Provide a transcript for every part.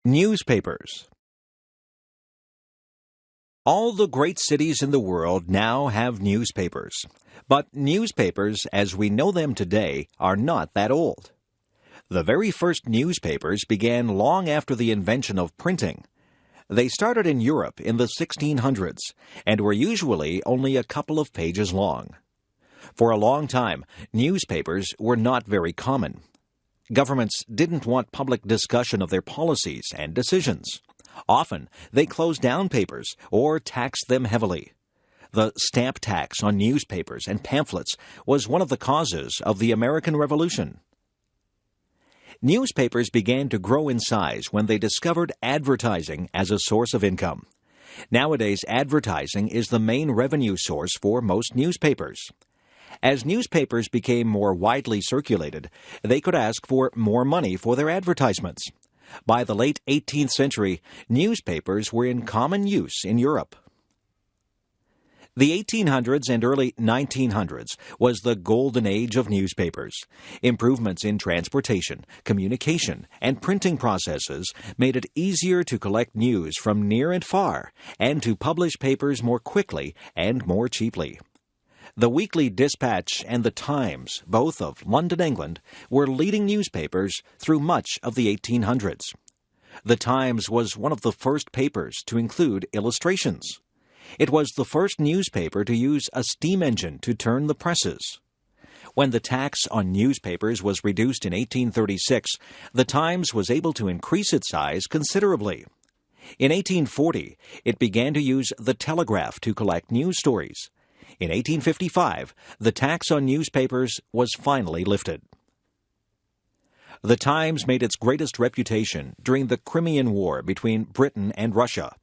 Newspapers. All the great cities in the world now have newspapers. But newspapers, as we know them today, are not that old. The very first newspapers began long after the invention of printing. They started in Europe in the 1600s and were usually only a couple of pages long. For a long time, newspapers were not very common. Governments didn't want public discussion of their policies and decisions. Often, they closed down papers or taxed them heavily. The stamp tax on newspapers and pamphlets was one of the causes of the American Revolution. Newspapers began to grow in size when they discovered advertising as a source of income. Nowadays, advertising is the main revenue source for most newspapers. As newspapers became more widely circulated, they could ask for more money for their advertisements. By the late 18th century, newspapers were in common use in Europe. The 1800s and early 1900s was the golden age of newspapers. Improvements in transportation, communication, and printing processes made it easier to collect news from near and far and to publish papers more quickly and more cheaply. The Weekly Dispatch and the Times, both of London, England, were leading newspapers through much of the 1800s. The Times was one of the first papers to include illustrations. It was the first newspaper to use a steam engine to turn the presses. When the tax on newspapers was reduced in 1836, the Times was able to increase its size considerably. In 1840, it began to use the telegraph to collect news stories. In 1855, the tax on newspapers was finally lifted. The Times made its greatest reputation during the Crimean War between Britain and Russia.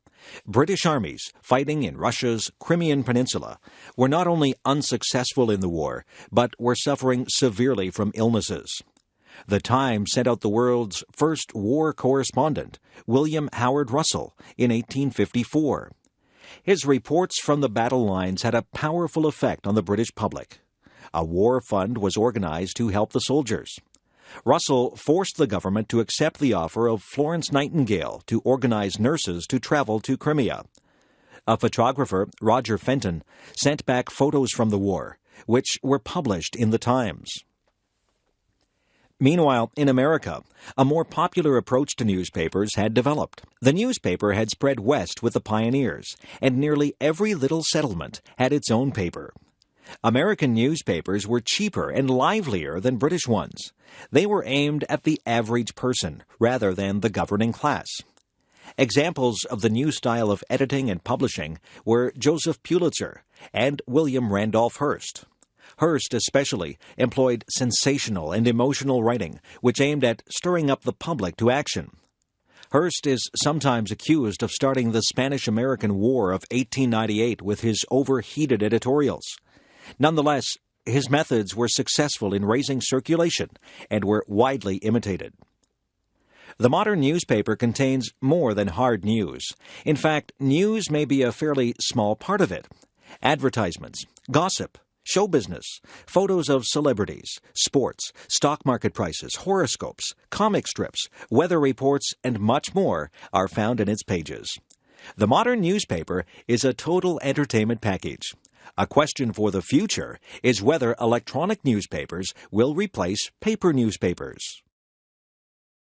British armies fighting in Russia's Crimean Peninsula were not only unsuccessful in the war, but were suffering severely from illnesses. The Times sent out the world's first war correspondent, William Howard Russell, in 1854. His reports from the battle lines had a powerful effect on the British public. A war fund was organized to help the soldiers. Russell forced the government to accept the offer of Florence Nightingale to organize nurses to travel to Crimea. A photographer, Roger Fenton, sent back photos from the war, which were published in the Times. Meanwhile, in America, a more popular approach to newspapers had developed. The newspaper had spread west with the pioneers, and nearly every little settlement had its own paper. American newspapers were cheaper and livelier than British ones. They were aimed at the average person rather than the governing class. Examples of the new style of editing and publishing were Joseph Pulitzer and William Randolph Hearst. Hearst especially employed sensational and emotional writing, which aimed at stirring up the public to action. Hearst is sometimes accused of starting the Spanish-American War of 1898 with his overheated editorials. Nonetheless, his methods were successful in raising circulation and were widely imitated. The modern newspaper contains more than hard news. In fact, news may be a fairly small part of it. Advertisements, gossip, show business, photos of celebrities, sports, stock market prices, horoscopes, comic strips, weather reports, and much more are found in its pages. The modern newspaper is a total entertainment package. A question for the future is whether electronic newspapers will replace paper newspapers.